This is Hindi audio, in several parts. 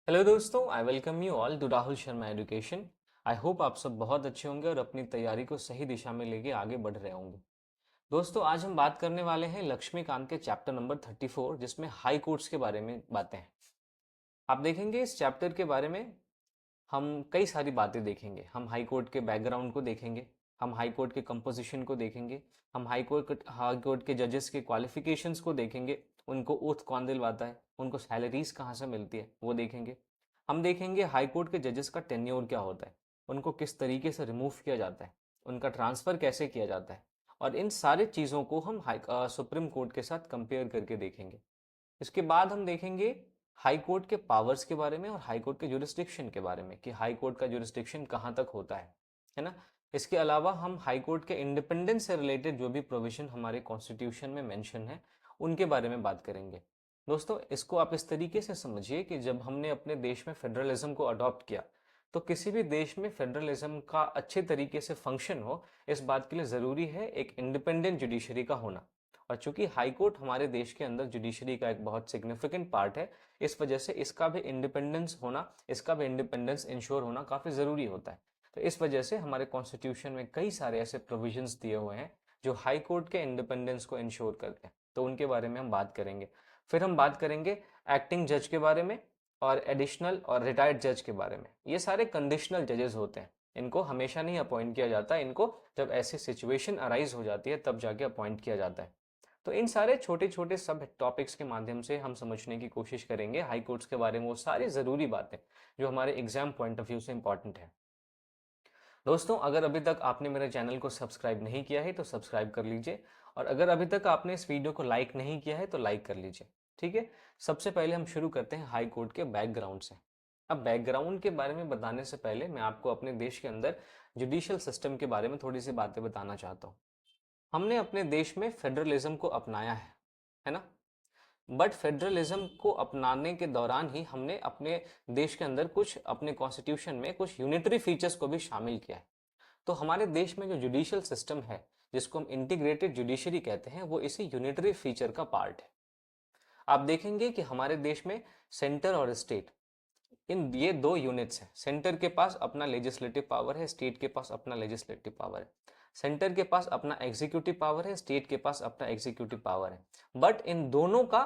हेलो दोस्तों, I welcome you all to Rahul Sharma education. I hope आप सब बहुत अच्छे होंगे और अपनी तैयारी को सही दिशा में लेके आगे बढ़ रहे होंगे। दोस्तों, आज हम बात करने वाले हैं लक्ष्मीकांत के चैप्टर नंबर 34, जिसमें हाई कोर्ट्स के बारे में बातें हैं। आप देखेंगे इस चैप्टर के बारे में हम कई सारी बातें देखेंगे। हम हाई कोर्ट के बैकग्राउंड को देखेंगे, हम हाई कोर्ट के कंपोजिशन को देखेंगे, हम हाई कोर्ट के जजेस के क्वालिफिकेशंस को देखेंगे, उनको ओथ कौन दिलवाता है, उनको सैलरीज कहाँ से मिलती है वो देखेंगे। हम देखेंगे हाई कोर्ट के जजेस का टेन्योर क्या होता है, उनको किस तरीके से रिमूव किया जाता है, उनका ट्रांसफ़र कैसे किया जाता है, और इन सारी चीज़ों को हम सुप्रीम कोर्ट के साथ कंपेयर करके देखेंगे। इसके बाद हम देखेंगे हाई कोर्ट के पावर्स के बारे में और हाई कोर्ट के जुरिस्डिक्शन के बारे में कि हाई कोर्ट का जुरिस्डिक्शन कहाँ तक होता है ना। इसके अलावा हम हाई कोर्ट के इंडिपेंडेंस से रिलेटेड जो भी प्रोविजन हमारे कॉन्स्टिट्यूशन में मेंशन है उनके बारे में बात करेंगे। दोस्तों, इसको आप इस तरीके से समझिए कि जब हमने अपने देश में फेडरलिज्म को अडॉप्ट किया तो किसी भी देश में फेडरलिज्म का अच्छे तरीके से फंक्शन हो, इस बात के लिए ज़रूरी है एक इंडिपेंडेंट जुडिशरी का होना। और चूंकि हाई कोर्ट हमारे देश के अंदर जुडिशरी का एक बहुत सिग्निफिकेंट पार्ट है, इस वजह से इसका भी इंडिपेंडेंस होना, इसका भी इंडिपेंडेंस इंश्योर होना काफ़ी ज़रूरी होता है। तो इस वजह से हमारे कॉन्स्टिट्यूशन में कई सारे ऐसे प्रोविजंस दिए हुए हैं जो हाई कोर्ट के इंडिपेंडेंस को इंश्योर करते हैं, तो उनके बारे में हम बात करेंगे। फिर हम बात करेंगे एक्टिंग जज के बारे में और एडिशनल और रिटायर्ड जज के बारे में। ये सारे कंडीशनल जजेस होते हैं, इनको हमेशा नहीं अपॉइंट किया जाता, इनको जब ऐसी सिचुएशन अराइज हो जाती है तब जाके अपॉइंट किया जाता है। तो इन सारे छोटे छोटे सब टॉपिक्स के माध्यम से हम समझने की कोशिश करेंगे हाई कोर्ट्स के बारे में वो सारी ज़रूरी बातें जो हमारे एग्जाम पॉइंट ऑफ व्यू से इंपॉर्टेंट है। दोस्तों, अगर अभी तक आपने मेरे चैनल को सब्सक्राइब नहीं किया है तो सब्सक्राइब कर लीजिए, और अगर अभी तक आपने इस वीडियो को लाइक नहीं किया है तो लाइक कर लीजिए। ठीक है। सबसे पहले हम शुरू करते हैं हाई कोर्ट के बैकग्राउंड से। अब बैकग्राउंड के बारे में बताने से पहले मैं आपको अपने देश के अंदर जुडिशियल सिस्टम के बारे में थोड़ी सी बातें बताना चाहता हूँ। हमने अपने देश में फेडरलिज्म को अपनाया है ना। बट फेडरलिज्म को अपनाने के दौरान ही हमने अपने देश के अंदर कुछ अपने कॉन्स्टिट्यूशन में कुछ यूनिटरी फीचर्स को भी शामिल किया है। तो हमारे देश में जो जुडिशियल सिस्टम है, जिसको हम इंटीग्रेटेड जुडिशरी कहते हैं, वो इसी यूनिटरी फीचर का पार्ट है। आप देखेंगे कि हमारे देश में सेंटर और स्टेट, इन ये दो यूनिट्स हैं। सेंटर के पास अपना लेजिस्लेटिव पावर है, स्टेट के पास अपना लेजिस्लेटिव पावर है। सेंटर के पास अपना एग्जीक्यूटिव पावर है, स्टेट के पास अपना एग्जीक्यूटिव पावर है। बट इन दोनों का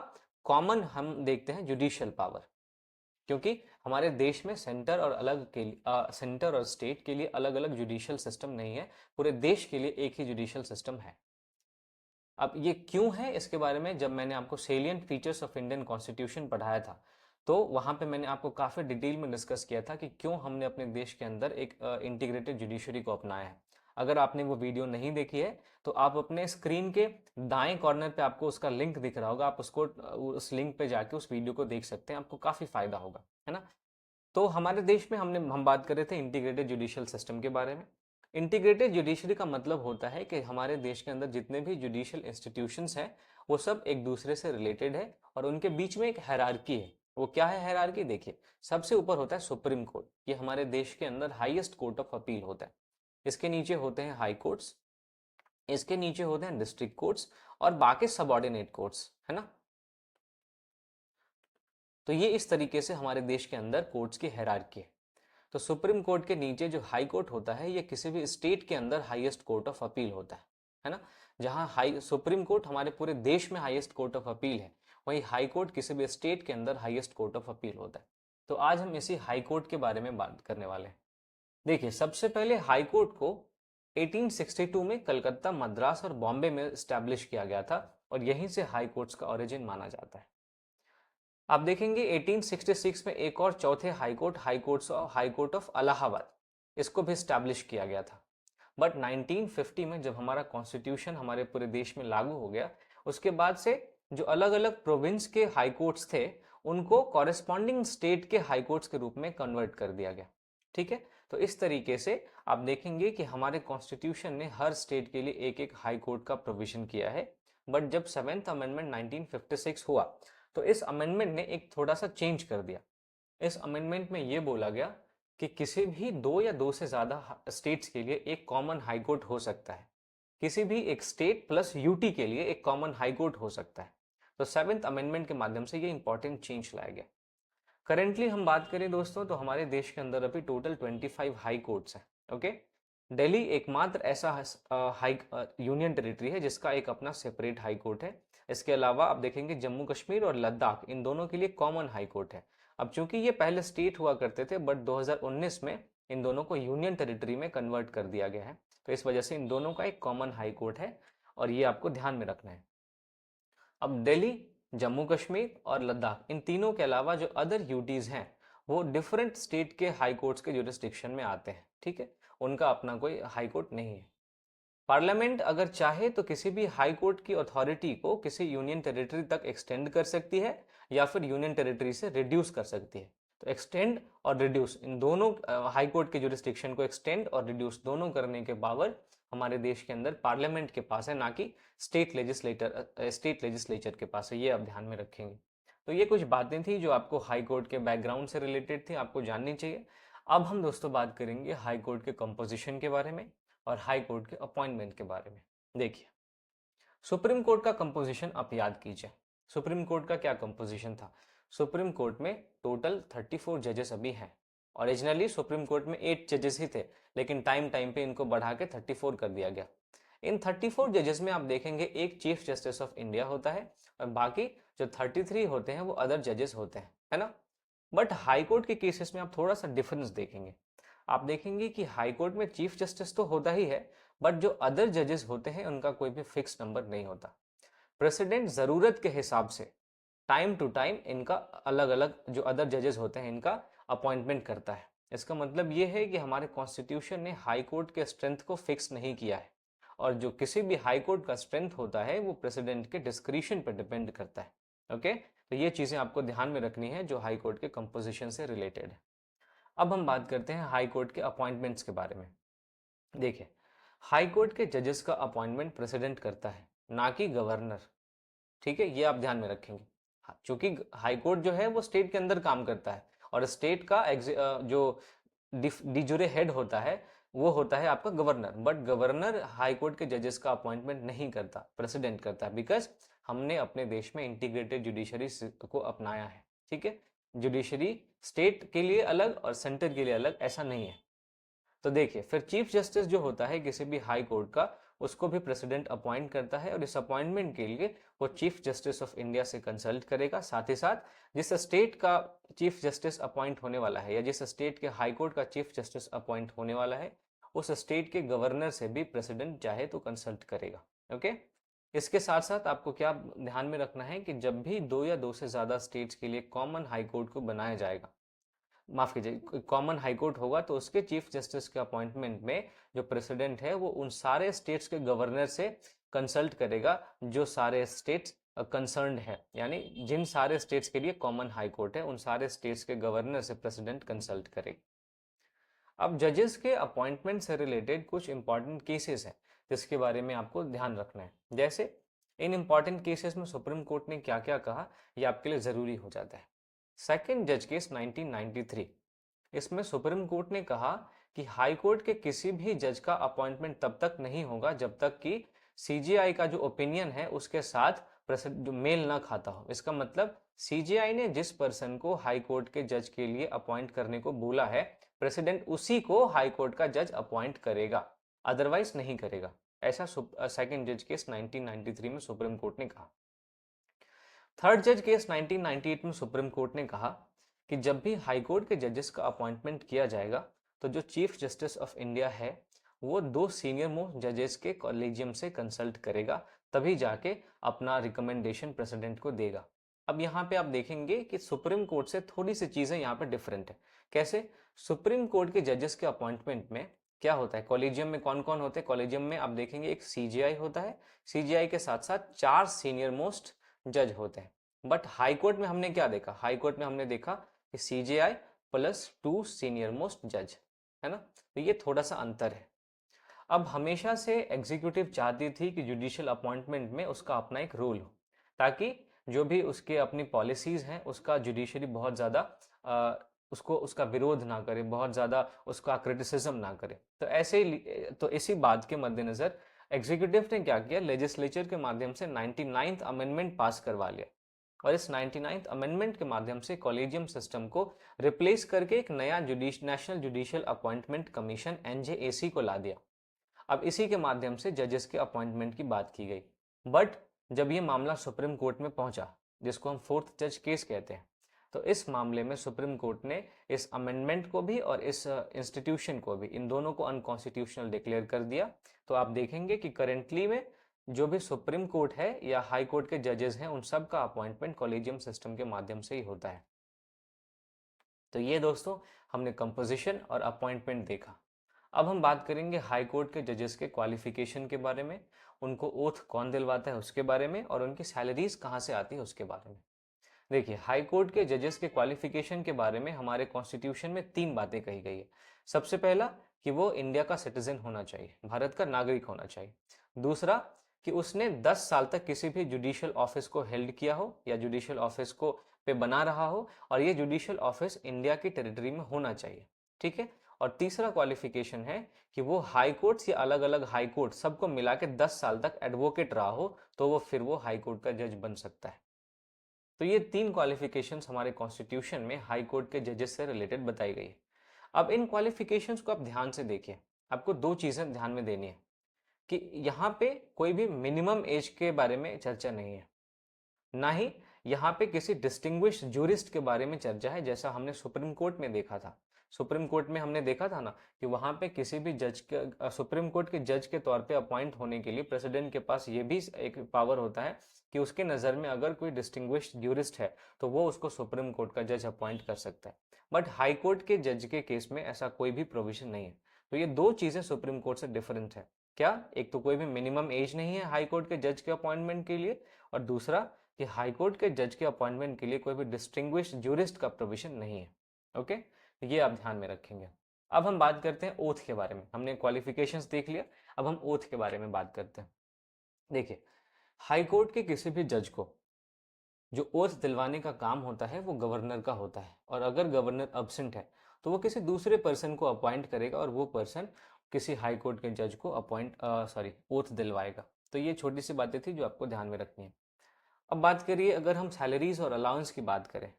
कॉमन हम देखते हैं जुडिशियल पावर, क्योंकि हमारे देश में सेंटर और सेंटर और स्टेट के लिए अलग अलग जुडिशियल सिस्टम नहीं है, पूरे देश के लिए एक ही जुडिशियल सिस्टम है। अब ये क्यों है, इसके बारे में जब मैंने आपको salient features of Indian constitution पढ़ाया था तो वहां पे मैंने आपको काफी डिटेल में डिस्कस किया था कि क्यों हमने अपने देश के अंदर एक इंटीग्रेटेड जुडिशरी को अपनाया है। अगर आपने वो वीडियो नहीं देखी है तो आप अपने स्क्रीन के दाएं कॉर्नर पे आपको उसका लिंक दिख रहा होगा, आप उसको उस लिंक पे जाके उस वीडियो को देख सकते हैं, आपको काफी फायदा होगा, है ना। तो हमारे देश में हम बात कर रहे थे इंटीग्रेटेड जुडिशियल सिस्टम के बारे में। इंटीग्रेटेड जुडिशरी का मतलब होता है कि हमारे देश के अंदर जितने भी जुडिशियल इंस्टीट्यूशंस हैं वो सब एक दूसरे से रिलेटेड है और उनके बीच में एक हायरार्की है। वो क्या है हायरार्की, देखिए। सबसे ऊपर होता है सुप्रीम कोर्ट, ये हमारे देश के अंदर हाईएस्ट कोर्ट ऑफ अपील होता है। इसके नीचे होते हैं हाई कोर्ट्स, इसके नीचे होते हैं डिस्ट्रिक्ट कोर्ट्स और बाकी सबॉर्डिनेट कोर्ट्स, है ना। तो ये इस तरीके से हमारे देश के अंदर कोर्ट्स की हायरार्की है। तो सुप्रीम कोर्ट के नीचे जो हाई कोर्ट होता है ये किसी भी स्टेट के अंदर हाईएस्ट कोर्ट ऑफ अपील होता है ना। जहां हाई सुप्रीम कोर्ट हमारे पूरे देश में हाईएस्ट कोर्ट ऑफ अपील है, वही हाई कोर्ट किसी भी स्टेट के अंदर हाईएस्ट कोर्ट ऑफ अपील होता है। तो आज हम इसी हाई कोर्ट के बारे में बात करने वाले हैं। देखिए, सबसे पहले हाई कोर्ट को 1862 में कलकत्ता, मद्रास और बॉम्बे में स्टैब्लिश किया गया था और यहीं से हाई कोर्ट्स का ओरिजिन माना जाता है। आप देखेंगे 1866 में एक और चौथे हाई कोर्ट ऑफ इलाहाबाद, इसको भी स्टैब्लिश किया गया था। बट 1950 में जब हमारा कॉन्स्टिट्यूशन हमारे पूरे देश में लागू हो गया, उसके बाद से जो अलग अलग प्रोविंस के हाई कोर्ट्स थे उनको कॉरेस्पॉन्डिंग स्टेट के हाई कोर्ट्स के रूप में कन्वर्ट कर दिया गया। ठीक है। तो इस तरीके से आप देखेंगे कि हमारे कॉन्स्टिट्यूशन ने हर स्टेट के लिए एक एक हाई कोर्ट का प्रोविजन किया है। बट जब सेवेंथ अमेंडमेंट 1956 हुआ तो इस अमेंडमेंट ने एक थोड़ा सा चेंज कर दिया। इस अमेंडमेंट में यह बोला गया कि किसी भी दो या दो से ज्यादा स्टेट्स के लिए एक कॉमन हाई कोर्ट हो सकता है, किसी भी एक स्टेट प्लस यूटी के लिए एक कॉमन हाई कोर्ट हो सकता है। तो सेवेंथ अमेंडमेंट के माध्यम से ये इंपॉर्टेंट चेंज लाया गया। करेंटली हम बात करें दोस्तों तो हमारे देश के अंदर अभी टोटल 25 हाई कोर्ट्स हैं। ओके, दिल्ली एकमात्र ऐसा हाई यूनियन टेरिटरी है जिसका एक अपना सेपरेट हाई कोर्ट है। इसके अलावा आप देखेंगे जम्मू कश्मीर और लद्दाख इन दोनों के लिए कॉमन हाई कोर्ट है। अब चूंकि ये पहले स्टेट हुआ करते थे बट 2019 में इन दोनों को यूनियन टेरिटरी में कन्वर्ट कर दिया गया है, तो इस वजह से इन दोनों का एक कॉमन हाई कोर्ट है और ये आपको ध्यान में रखना है। अब दिल्ली, जम्मू कश्मीर और लद्दाख इन तीनों के अलावा जो अदर यूटीज हैं वो डिफरेंट स्टेट के हाई कोर्ट्स के जुरिस्डिक्शन में आते हैं। ठीक है, उनका अपना कोई हाई कोर्ट नहीं है। पार्लियामेंट अगर चाहे तो किसी भी हाई कोर्ट की अथॉरिटी को किसी यूनियन टेरिटरी तक एक्सटेंड कर सकती है या फिर यूनियन टेरिटरी से रिड्यूस कर सकती है। तो एक्सटेंड और रिड्यूस इन दोनों हाई कोर्ट के जुरिस्डिक्शन को एक्सटेंड और रिड्यूस दोनों करने के पावर हमारे देश के अंदर पार्लियामेंट के पास है, ना कि स्टेट लेजिस्लेचर के पास है। ये आप ध्यान में रखेंगे। तो ये कुछ बातें थी जो आपको हाई कोर्ट के बैकग्राउंड से रिलेटेड थी, आपको जाननी चाहिए। अब हम दोस्तों बात करेंगे हाई कोर्ट के कंपोजिशन के बारे में और हाई कोर्ट के अपॉइंटमेंट के बारे में। देखिए, सुप्रीम कोर्ट का कंपोजिशन आप याद कीजिए। सुप्रीम कोर्ट का क्या कंपोजिशन था? सुप्रीम कोर्ट में टोटल 34 जजेस अभी हैं। ओरिजिनली सुप्रीम कोर्ट में 8 जजेस ही थे, लेकिन टाइम टाइम पे इनको बढ़ा के 34 कर दिया गया। इन 34 जजेस में आप देखेंगे एक चीफ जस्टिस ऑफ इंडिया होता है और बाकी जो 33 होते हैं वो अदर जजेस होते हैं, है ना। बट हाई कोर्ट के केसेस में आप थोड़ा सा डिफरेंस देखेंगे। आप देखेंगे कि हाई कोर्ट में चीफ जस्टिस तो होता ही है, बट जो अदर जजेस होते हैं उनका कोई भी फिक्स नंबर नहीं होता। प्रेसिडेंट जरूरत के हिसाब से टाइम टू टाइम इनका अलग अलग जो अदर जजेस होते हैं इनका अपॉइंटमेंट करता है। इसका मतलब ये है कि हमारे कॉन्स्टिट्यूशन ने हाई कोर्ट के स्ट्रेंथ को फिक्स नहीं किया है और जो किसी भी हाई कोर्ट का स्ट्रेंथ होता है वो प्रेसिडेंट के डिस्क्रिशन पर डिपेंड करता है। ओके, तो ये चीजें आपको ध्यान में रखनी है जो हाई कोर्ट के कंपोजिशन से रिलेटेड है। अब हम बात करते हैं हाई कोर्ट के अपॉइंटमेंट्स के बारे में। देखिए, हाई कोर्ट के जजेस का अपॉइंटमेंट प्रेसिडेंट करता है, ना कि गवर्नर। ठीक है, ये आप ध्यान में रखेंगे। हाँ, चूंकि हाई कोर्ट जो है वो स्टेट के अंदर काम करता है और स्टेट का जो डिजूरे हेड होता है वो होता है आपका governor, but governor high court के जजेस का अपॉइंटमेंट नहीं करता, प्रेसिडेंट करता है। बिकॉज हमने अपने देश में इंटीग्रेटेड जुडिशरी को अपनाया है। ठीक है, जुडिशरी स्टेट के लिए अलग और सेंटर के लिए अलग ऐसा नहीं है। तो देखिए, फिर चीफ जस्टिस जो होता है किसी भी हाई कोर्ट का उसको भी प्रेसिडेंट अपॉइंट करता है और इस अपॉइंटमेंट के लिए वो चीफ जस्टिस ऑफ इंडिया से कंसल्ट करेगा। साथ ही साथ जिस स्टेट का चीफ जस्टिस अपॉइंट होने वाला है या जिस स्टेट के हाई कोर्ट का चीफ जस्टिस अपॉइंट होने वाला है उस स्टेट के गवर्नर से भी प्रेसिडेंट चाहे तो कंसल्ट करेगा। ओके, इसके साथ साथ आपको क्या ध्यान में रखना है कि जब भी दो या दो से ज्यादा स्टेट्स के लिए कॉमन हाई कोर्ट को बनाया जाएगा, माफ कीजिए, कॉमन हाई कोर्ट होगा तो उसके चीफ जस्टिस के अपॉइंटमेंट में जो प्रेसिडेंट है वो उन सारे स्टेट्स के गवर्नर से कंसल्ट करेगा जो सारे स्टेट्स कंसर्न्ड है, यानी जिन सारे स्टेट्स के लिए कॉमन हाई कोर्ट है उन सारे स्टेट्स के गवर्नर से प्रेसिडेंट कंसल्ट करेगा। अब जजेस के अपॉइंटमेंट से रिलेटेड कुछ इंपॉर्टेंट केसेस हैं जिसके बारे में आपको ध्यान रखना है। जैसे इन इंपॉर्टेंट केसेस में सुप्रीम कोर्ट ने क्या क्या कहा ये आपके लिए जरूरी हो जाता है। सेकंड जज केस 1993, इसमें सुप्रीम कोर्ट ने कहा कि हाई कोर्ट के किसी भी जज का अपॉइंटमेंट तब तक नहीं होगा जब तक कि सीजीआई का जो ओपिनियन है उसके साथ जो मेल ना खाता हो। इसका मतलब सीजीआई ने जिस पर्सन को हाई कोर्ट के जज के लिए अपॉइंट करने को बोला है प्रेसिडेंट उसी को हाई कोर्ट का जज अपॉइंट करेगा, अदरवाइज नहीं करेगा। ऐसा सेकंड जज केस 1993 में सुप्रीम कोर्ट ने कहा। थर्ड जज केस 1998 में सुप्रीम कोर्ट ने कहा कि जब भी हाई कोर्ट के जजेस का अपॉइंटमेंट किया जाएगा तो जो चीफ जस्टिस ऑफ इंडिया है वो दो सीनियर मोस्ट जजेस के कॉलेजियम से कंसल्ट करेगा, तभी जाके अपना रिकमेंडेशन प्रेसिडेंट को देगा। अब यहाँ पे आप देखेंगे कि सुप्रीम कोर्ट से थोड़ी सी चीजें यहाँ पे डिफरेंट है। कैसे? सुप्रीम कोर्ट के जजेस के अपॉइंटमेंट में क्या होता है, कॉलेजियम में कौन कौन होते हैं? कॉलेजियम में आप देखेंगे एक सीजीआई होता है, सीजीआई के साथ साथ 4 सीनियर मोस्ट जज होते हैं। बट हाई कोर्ट में हमने क्या देखा? हाई कोर्ट में हमने देखा कि सीजीआई प्लस 2 सीनियर मोस्ट जज, है ना। तो ये थोड़ा सा अंतर है। अब हमेशा से एग्जीक्यूटिव चाहती थी कि जुडिशियल अपॉइंटमेंट में उसका अपना एक रोल हो, ताकि जो भी उसके अपनी पॉलिसीज हैं उसका जुडिशरी बहुत ज्यादा उसको उसका विरोध ना करे, बहुत ज्यादा उसका क्रिटिसिज्म ना करे। तो तो इसी बात के मद्देनजर एग्जीक्यूटिव ने क्या किया, लेजिस्लेचर के माध्यम से 99th अमेंडमेंट पास करवा लिया। और इस 99th अमेंडमेंट के माध्यम से कॉलेजियम सिस्टम को रिप्लेस करके एक नया national judicial appointment commission NJAC को ला दिया। अब इसी के माध्यम से जजेस के अपॉइंटमेंट की बात की गई। बट जब ये मामला सुप्रीम कोर्ट में पहुंचा, जिसको हम फोर्थ जज केस कहते हैं, तो इस मामले में सुप्रीम कोर्ट ने इस अमेंडमेंट को भी और इस इंस्टीट्यूशन को भी, इन दोनों को अनकॉन्स्टिट्यूशनल डिक्लेयर कर दिया। तो आप देखेंगे कि करेंटली में जो भी सुप्रीम कोर्ट है या हाई कोर्ट के जजेस हैं, उन सब का अपॉइंटमेंट कॉलेजियम सिस्टम के माध्यम से ही होता है। तो ये दोस्तों हमने कंपोजिशन और अपॉइंटमेंट देखा। अब हम बात करेंगे हाई कोर्ट के जजेस के क्वालिफिकेशन के बारे में, उनको ओथ कौन दिलवाता है उसके बारे में, और उनकी सैलरीज कहाँ से आती है उसके बारे में। देखिए, हाई कोर्ट के जजेस के क्वालिफिकेशन के बारे में हमारे कॉन्स्टिट्यूशन में 3 बातें कही गई है। सबसे पहला कि वो इंडिया का सिटीजन होना चाहिए, भारत का नागरिक होना चाहिए। दूसरा कि उसने 10 साल तक किसी भी जुडिशियल ऑफिस को हेल्ड किया हो या जुडिशियल ऑफिस को पे बना रहा हो, और ये जुडिशियल ऑफिस इंडिया की टेरिटरी में होना चाहिए। ठीक है। और तीसरा क्वालिफिकेशन है कि वो हाई कोर्ट्स या अलग अलग हाई कोर्ट सबको मिला के 10 साल तक एडवोकेट रहा हो, तो वो हाई कोर्ट का जज बन सकता है। तो ये 3 क्वालिफिकेशंस हमारे कॉन्स्टिट्यूशन में हाई कोर्ट के जजेस से रिलेटेड बताई गई है। अब इन क्वालिफिकेशंस को आप ध्यान से देखिए। आपको 2 चीजें ध्यान में देनी है कि यहाँ पे कोई भी मिनिमम एज के बारे में चर्चा नहीं है, ना ही यहाँ पे किसी डिस्टिंग्विश जूरिस्ट के बारे में चर्चा है, जैसा हमने सुप्रीम कोर्ट में देखा था। सुप्रीम कोर्ट में हमने देखा था ना कि वहां पे किसी भी जज के, सुप्रीम कोर्ट के जज के तौर पे अपॉइंट होने के लिए प्रेसिडेंट के पास ये भी एक पावर होता है कि उसके नज़र में अगर कोई डिस्टिंग्विश जूरिस्ट है तो वो उसको सुप्रीम कोर्ट का जज अपॉइंट कर सकता है। बट हाई कोर्ट के जज के केस में ऐसा कोई भी प्रोविजन नहीं है। तो ये 2 चीज़ें सुप्रीम कोर्ट से डिफरेंट है। क्या? एक तो कोई भी मिनिमम एज नहीं है हाई कोर्ट के जज के अपॉइंटमेंट के लिए, और दूसरा कि हाई कोर्ट के जज के अपॉइंटमेंट के लिए कोई भी डिस्टिंग्विश जूरिस्ट का प्रोविजन नहीं है। ओके, तो ये आप ध्यान में रखेंगे। अब हम बात करते हैं ओथ के बारे में। हमने क्वालिफिकेशंस देख लिया, अब हम ओथ के बारे में बात करते हैं। देखिए, हाई कोर्ट के किसी भी जज को जो ओथ दिलवाने का काम होता है वो गवर्नर का होता है, और अगर गवर्नर अब्सेंट है तो वो किसी दूसरे पर्सन को अपॉइंट करेगा और वो पर्सन किसी हाई कोर्ट के जज को ओथ दिलवाएगा। तो ये छोटी सी बातें थी जो आपको ध्यान में रखनी है। अब बात करिए, अगर हम सैलरीज और अलाउंस की बात करें,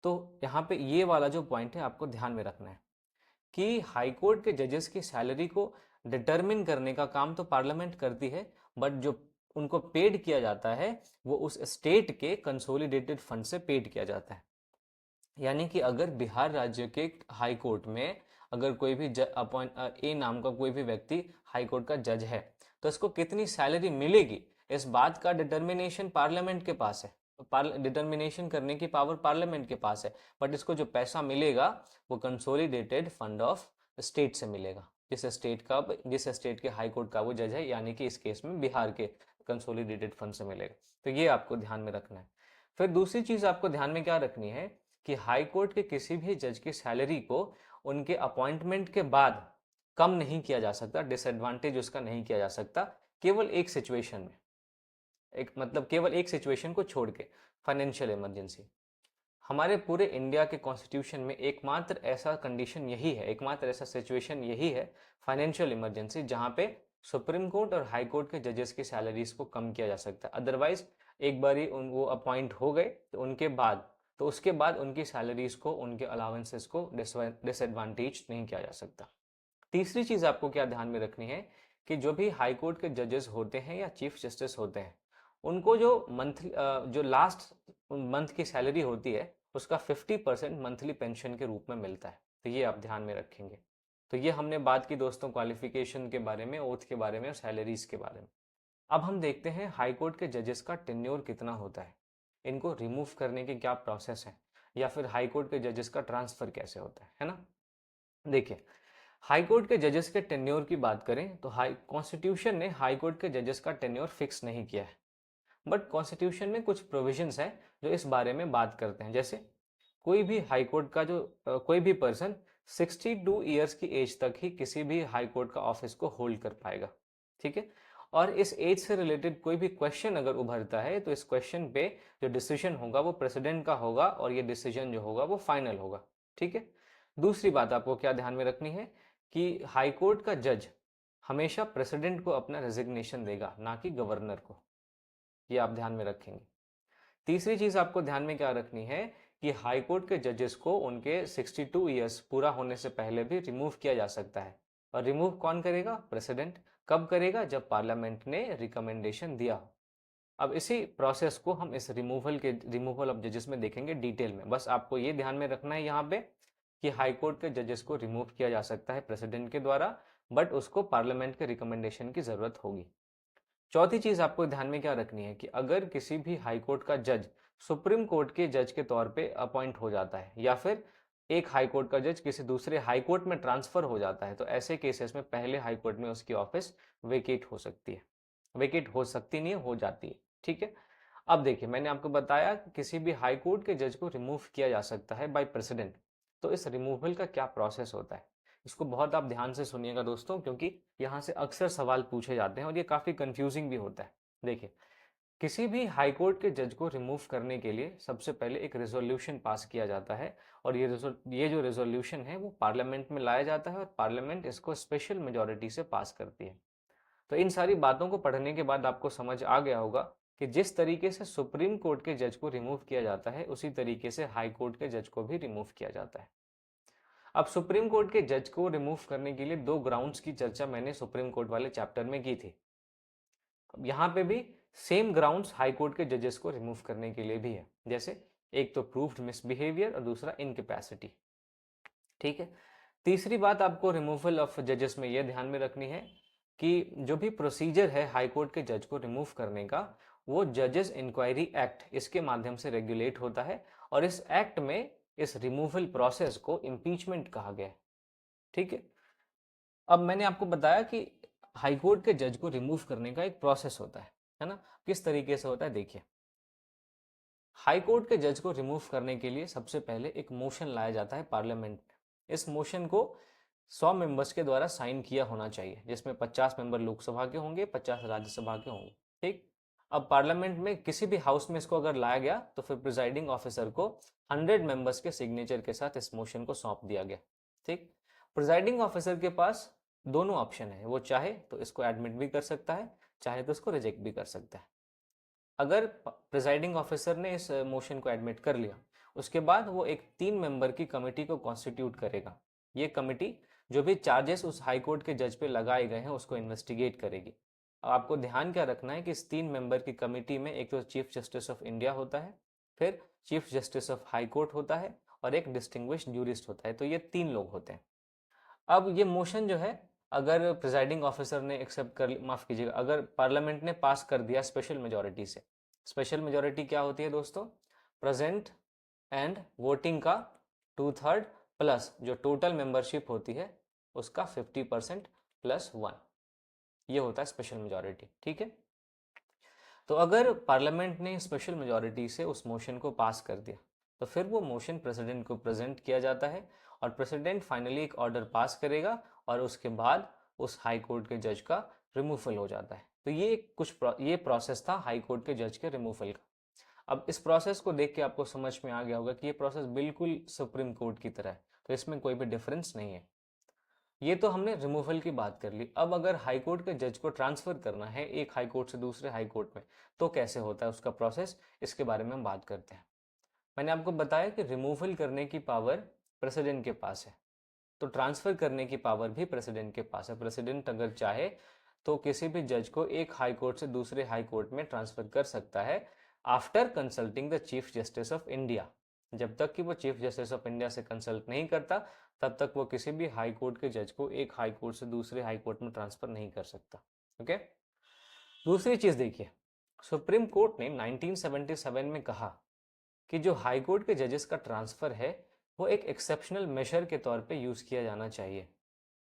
तो यहाँ पे ये वाला जो पॉइंट है आपको ध्यान में रखना है कि हाई कोर्ट के जजेस की सैलरी को डिटरमिन करने का काम तो पार्लियामेंट करती है, बट जो उनको पेड किया जाता है वो उस स्टेट के कंसोलिडेटेड फंड से पेड किया जाता है। यानी कि अगर बिहार राज्य के हाई कोर्ट में अगर कोई भी ए नाम का कोई भी व्यक्ति हाई कोर्ट का जज है, तो इसको कितनी सैलरी मिलेगी इस बात का डिटर्मिनेशन पार्लियामेंट के पास है। डिटर्मिनेशन करने की पावर पार्लियामेंट के पास है, बट इसको जो पैसा मिलेगा वो कंसोलिडेटेड फंड ऑफ स्टेट से मिलेगा, जिस स्टेट के हाई कोर्ट का वो जज है, यानी कि इस केस में बिहार के कंसोलिडेटेड फंड से मिलेगा। तो ये आपको ध्यान में रखना है। फिर दूसरी चीज आपको ध्यान में क्या रखनी है कि हाई कोर्ट के किसी भी जज की सैलरी को उनके अपॉइंटमेंट के बाद कम नहीं किया जा सकता, डिसएडवांटेज उसका नहीं किया जा सकता, केवल एक सिचुएशन में, केवल एक सिचुएशन को छोड़ के, फाइनेंशियल इमरजेंसी। हमारे पूरे इंडिया के कॉन्स्टिट्यूशन में एकमात्र ऐसा कंडीशन यही है, एकमात्र ऐसा सिचुएशन यही है, फाइनेंशियल इमरजेंसी, जहां पे सुप्रीम कोर्ट और हाई कोर्ट के जजेस की सैलरीज को कम किया जा सकता है। अदरवाइज एक बार वो अपॉइंट हो गए तो उसके बाद उनकी सैलरीज को, उनके अलाउंसेस को डिसएडवांटेज नहीं किया जा सकता। तीसरी चीज आपको क्या ध्यान में रखनी है कि जो भी हाई कोर्ट के जजेस होते हैं या चीफ जस्टिस होते हैं, उनको जो लास्ट मंथ की सैलरी होती है उसका 50% मंथली पेंशन के रूप में मिलता है। तो ये आप ध्यान में रखेंगे। तो ये हमने बात की दोस्तों क्वालिफिकेशन के बारे में, ओथ के बारे में और सैलरीज के बारे में। अब हम देखते हैं हाई कोर्ट के जजेस का टेन्योर कितना होता है, इनको रिमूव करने की क्या प्रोसेस है, या फिर हाई कोर्ट के जजेस का ट्रांसफर कैसे होता है ना। देखिए, हाई कोर्ट के जजेस के टेन्योर की बात करें तो हाई कॉन्स्टिट्यूशन ने हाई कोर्ट के जजेस का टेन्योर फिक्स नहीं किया है, बट कॉन्स्टिट्यूशन में कुछ प्रोविजंस हैं जो इस बारे में बात करते हैं। जैसे कोई भी हाई कोर्ट का कोई भी पर्सन 62 ईयर्स की एज तक ही किसी भी हाई कोर्ट का ऑफिस को होल्ड कर पाएगा। ठीक है। और इस एज से रिलेटेड कोई भी क्वेश्चन अगर उभरता है तो इस क्वेश्चन पे जो डिसीजन होगा वो प्रेसिडेंट का होगा, और ये डिसीजन जो होगा वो फाइनल होगा। ठीक है। दूसरी बात आपको क्या ध्यान में रखनी है कि हाई कोर्ट का जज हमेशा प्रेसिडेंट को अपना रेजिग्नेशन देगा, ना कि गवर्नर को। ये आप ध्यान में रखेंगे। तीसरी चीज आपको ध्यान में क्या रखनी है कि हाई कोर्ट के जजेस को उनके 62 ईयर्स पूरा होने से पहले भी रिमूव किया जा सकता है। और रिमूव कौन करेगा? प्रेसिडेंट। कब करेगा? जब पार्लियामेंट ने रिकमेंडेशन दिया हो। अब इसी प्रोसेस को हम इस रिमूवल ऑफ जजेस में देखेंगे डिटेल में। बस आपको ये ध्यान में रखना है यहाँ पे कि हाई कोर्ट के जजेस को रिमूव किया जा सकता है प्रेसिडेंट के द्वारा, बट उसको पार्लियामेंट के रिकमेंडेशन की जरूरत होगी। चौथी चीज आपको ध्यान में क्या रखनी है कि अगर किसी भी हाई कोर्ट का जज सुप्रीम कोर्ट के जज के तौर पे अपॉइंट हो जाता है, या फिर एक हाई कोर्ट का जज किसी दूसरे हाई कोर्ट में ट्रांसफर हो जाता है, तो ऐसे केसेस में पहले हाई कोर्ट में उसकी ऑफिस वेकेट हो सकती है। वेकेट हो सकती नहीं है, हो जाती है। ठीक है। अब देखिए, मैंने आपको बताया कि किसी भी हाई कोर्ट के जज को रिमूव किया जा सकता है बाय प्रेसिडेंट। तो इस रिमूवल का क्या प्रोसेस होता है, इसको बहुत आप ध्यान से सुनिएगा दोस्तों, क्योंकि यहाँ से अक्सर सवाल पूछे जाते हैं और ये काफी कंफ्यूजिंग भी होता है। देखिए, किसी भी हाई कोर्ट के जज को रिमूव करने के लिए सबसे पहले एक रेजोल्यूशन पास किया जाता है, और ये जो रेजोल्यूशन है वो पार्लियामेंट में लाया जाता है, और पार्लियामेंट इसको स्पेशल मेजोरिटी से पास करती है। तो इन सारी बातों को पढ़ने के बाद आपको समझ आ गया होगा कि जिस तरीके से सुप्रीम कोर्ट के जज को रिमूव किया जाता है, उसी तरीके से हाई कोर्ट के जज को भी रिमूव किया जाता है। अब सुप्रीम कोर्ट के जज को रिमूव करने के लिए दो ग्राउंड्स की चर्चा मैंने सुप्रीम कोर्ट वाले चैप्टर में की थी। अब यहाँ पे भी सेम ग्राउंड्स हाई कोर्ट के जजेस को रिमूव करने के लिए भी है। जैसे एक तो प्रूव्ड मिसबिहेवियर और दूसरा इनकेपेसिटी। ठीक है। तीसरी बात आपको रिमूवल ऑफ जजेस में यह ध्यान में रखनी है कि जो भी प्रोसीजर है हाई कोर्ट के जज को रिमूव करने का, वो जजेस इंक्वायरी एक्ट इसके माध्यम से रेगुलेट होता है, और इस एक्ट में इस रिमूवल प्रोसेस को इम्पीचमेंट कहा गया है। ठीक है। अब मैंने आपको बताया कि हाई कोर्ट के जज को रिमूव करने का एक प्रोसेस होता है ना? किस तरीके से होता है देखिए। हाई कोर्ट के जज को रिमूव करने के लिए सबसे पहले एक मोशन लाया जाता है पार्लियामेंट में। इस मोशन को 100 मेंबर्स के द्वारा साइन किया होना चाहिए, जिसमें 50 मेंबर लोकसभा के होंगे, 50 राज्यसभा के होंगे। ठीक। अब पार्लियामेंट में किसी भी हाउस में इसको अगर लाया गया, तो फिर प्रिजाइडिंग ऑफिसर को 100 मेंबर्स के सिग्नेचर के साथ इस मोशन को सौंप दिया गया। ठीक। प्रिजाइडिंग ऑफिसर के पास दोनों ऑप्शन है, वो चाहे तो इसको एडमिट भी कर सकता है, चाहे तो इसको रिजेक्ट भी कर सकता है। अगर प्रिजाइडिंग ऑफिसर ने इस मोशन को एडमिट कर लिया, उसके बाद वो एक 3 मेंबर की कमेटी को कॉन्स्टिट्यूट करेगा। ये कमेटी जो भी चार्जेस उस हाई कोर्ट के जज पे लगाए गए हैं उसको इन्वेस्टिगेट करेगी। अब आपको ध्यान क्या रखना है कि इस 3 मेंबर की कमेटी में एक तो चीफ जस्टिस ऑफ इंडिया होता है, फिर chief justice of high court होता है, और एक डिस्टिंग्विश्ड ज्यूरिस्ट होता है। तो ये 3 लोग होते हैं। अब ये मोशन जो है, अगर प्रिजाइडिंग ऑफिसर ने एक्सेप्ट कर, माफ कीजिएगा, अगर पार्लियामेंट ने पास कर दिया स्पेशल मेजोरिटी से। स्पेशल मेजोरिटी क्या होती है दोस्तों? प्रेजेंट एंड वोटिंग का 2/3 प्लस जो टोटल मेंबरशिप होती है उसका 50% प्लस 1। ये होता है स्पेशल मेजोरिटी। ठीक है। तो अगर पार्लियामेंट ने स्पेशल मेजोरिटी से उस मोशन को पास कर दिया, तो फिर वो मोशन प्रेसिडेंट को प्रेजेंट किया जाता है, और प्रेसिडेंट फाइनली एक ऑर्डर पास करेगा, और उसके बाद उस हाई कोर्ट के जज का रिमूवल हो जाता है। तो ये प्रोसेस था हाई कोर्ट के जज के रिमूवल का। अब इस प्रोसेस को देख के आपको समझ में आ गया होगा कि ये प्रोसेस बिल्कुल सुप्रीम कोर्ट की तरह है, तो इसमें कोई भी डिफरेंस नहीं है। ये तो हमने रिमूवल की बात कर ली। अब अगर हाई कोर्ट के जज को ट्रांसफर करना है एक हाई कोर्ट से दूसरे हाई कोर्ट में, तो कैसे होता है उसका प्रोसेस, इसके बारे में हम बात करते हैं। मैंने आपको बताया कि रिमूवल करने की पावर प्रेसिडेंट के पास है, तो ट्रांसफर करने की पावर भी प्रेसिडेंट के पास है। प्रेसिडेंट अगर चाहे तो किसी भी जज को एक हाई कोर्ट से दूसरे हाई कोर्ट में ट्रांसफर कर सकता है, after consulting the chief justice of India. जब तक कि वो चीफ जस्टिस ऑफ इंडिया से कंसल्ट नहीं करता, तब तक वो किसी भी हाई कोर्ट के जज को एक हाई कोर्ट से दूसरे हाई कोर्ट में ट्रांसफर नहीं कर सकता। ओके। दूसरी चीज देखिए, सुप्रीम कोर्ट ने 1977 में कहा कि जो हाई कोर्ट के जजेस का ट्रांसफर है, वो एक एक्सेप्शनल मेजर के तौर पे यूज किया जाना चाहिए,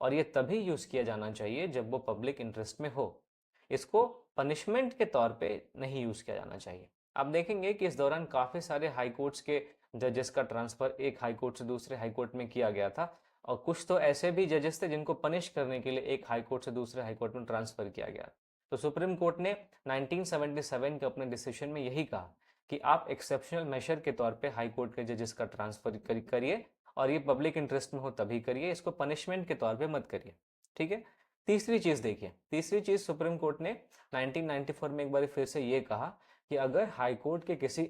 और ये तभी यूज किया जाना चाहिए जब वो पब्लिक इंटरेस्ट में हो। इसको पनिशमेंट के तौर पे नहीं यूज किया जाना चाहिए। आप देखेंगे कि इस दौरान काफी सारे हाई कोर्ट्स के जजेस का ट्रांसफर एक हाई कोर्ट से दूसरे हाई कोर्ट में किया गया था, और कुछ तो ऐसे भी जजेस थे जिनको पनिश करने के लिए एक हाई कोर्ट से दूसरे हाई कोर्ट में ट्रांसफर किया गया। तो सुप्रीम कोर्ट ने 1977 के अपने डिसीजन में यही कहा कि आप एक्सेप्शनल मेजर के तौर पे हाई कोर्ट के जजेस का ट्रांसफर करिए, और ये पब्लिक इंटरेस्ट में हो तभी करिए, इसको पनिशमेंट के तौर पे मत करिए। ठीक है। तीसरी चीज देखिए, तीसरी चीज सुप्रीम कोर्ट ने 1994 में एक बार फिर से ये कहा कि अगर हाई कोर्ट के किसी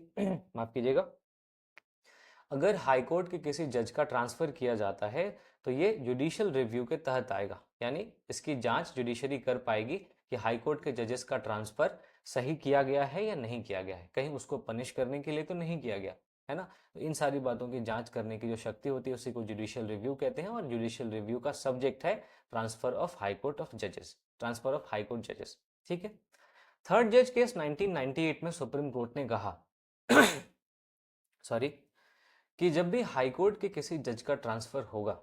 माफ कीजिएगा, अगर हाई कोर्ट के किसी जज का ट्रांसफर किया जाता है तो ये जुडिशियल रिव्यू के तहत आएगा, यानी इसकी जांच जुडिशरी कर पाएगी कि हाई कोर्ट के जजेस का ट्रांसफर सही किया गया है या नहीं किया गया है, कहीं उसको पनिश करने के लिए तो नहीं किया गया है ना। तो इन सारी बातों की जांच करने की जो शक्ति होती है उसी को जुडिशियल रिव्यू कहते हैं, और जुडिशियल रिव्यू का सब्जेक्ट है transfer of high court of जजेस, ट्रांसफर ऑफ हाई कोर्ट जजेस। ठीक है। थर्ड जज केस 1998 में सुप्रीम कोर्ट ने कहा सॉरी, कि जब भी हाई कोर्ट के किसी जज का ट्रांसफर होगा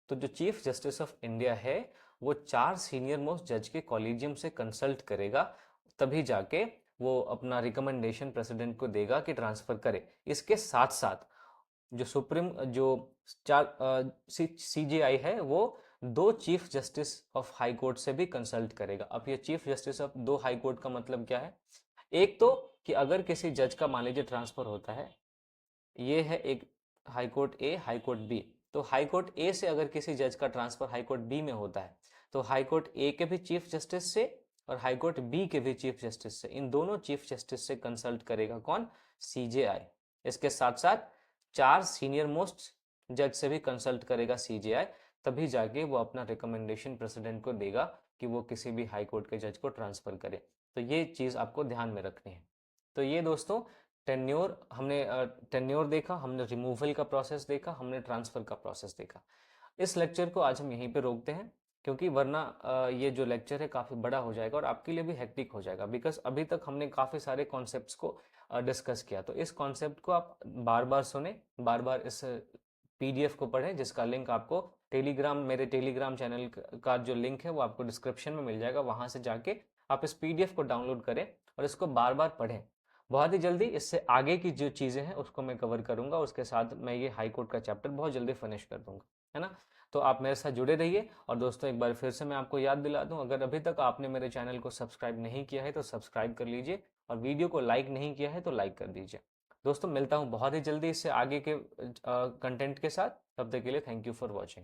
तो जो चीफ जस्टिस ऑफ इंडिया है वो 4 सीनियर मोस्ट जज के कॉलेजियम से कंसल्ट करेगा, तभी जाके वो अपना रिकमेंडेशन प्रेसिडेंट को देगा कि ट्रांसफर करे। इसके साथ साथ जो सुप्रीम जो सीजेआई है वो 2 chief justice of high court से भी कंसल्ट करेगा। अब ये chief justice of 2 high court का मतलब क्या है? एक तो कि अगर किसी जज का मान लीजिए ट्रांसफर होता है, ये है एक हाई कोर्ट ए, हाई कोर्ट बी, तो हाई कोर्ट ए से अगर किसी जज का ट्रांसफर हाई कोर्ट बी में होता है तो हाई कोर्ट ए के भी चीफ जस्टिस से और हाई कोर्ट बी के भी चीफ जस्टिस से, इन दोनों चीफ जस्टिस से कंसल्ट करेगा कौन? सीजेआई। इसके साथ साथ 4 सीनियर मोस्ट जज से भी कंसल्ट करेगा सीजेआई, तभी जाके वो अपना रिकमेंडेशन प्रेसिडेंट को देगा कि वो किसी भी हाई कोर्ट के जज को ट्रांसफर करे। तो ये चीज आपको ध्यान में रखनी है। तो ये दोस्तों टेन्योर, हमने टेन्योर देखा, हमने रिमूवल का प्रोसेस देखा, हमने ट्रांसफर का प्रोसेस देखा। इस लेक्चर को आज हम यहीं पे रोकते हैं, क्योंकि वरना ये जो लेक्चर है काफ़ी बड़ा हो जाएगा और आपके लिए भी हेक्टिक हो जाएगा, बिकॉज अभी तक हमने काफ़ी सारे कॉन्सेप्ट्स को डिस्कस किया। तो इस कॉन्सेप्ट को आप बार बार सुने, बार बार इस पीडीएफ को पढ़ें, जिसका लिंक आपको टेलीग्राम, मेरे टेलीग्राम चैनल का जो लिंक है वो आपको डिस्क्रिप्शन में मिल जाएगा, वहां से जाके आप इस पीडीएफ को डाउनलोड करें और इसको बार बार पढ़ें। बहुत ही जल्दी इससे आगे की जो चीज़ें हैं उसको मैं कवर करूंगा, उसके साथ मैं ये हाई कोर्ट का चैप्टर बहुत जल्दी फिनिश कर दूंगा, है ना। तो आप मेरे साथ जुड़े रहिए। और दोस्तों एक बार फिर से मैं आपको याद दिला दूं, अगर अभी तक आपने मेरे चैनल को सब्सक्राइब नहीं किया है तो सब्सक्राइब कर लीजिए, और वीडियो को लाइक नहीं किया है तो लाइक कर दीजिए। दोस्तों मिलता हूं बहुत ही जल्दी इससे आगे के कंटेंट के साथ, तब तक के लिए थैंक यू फॉर वॉचिंग।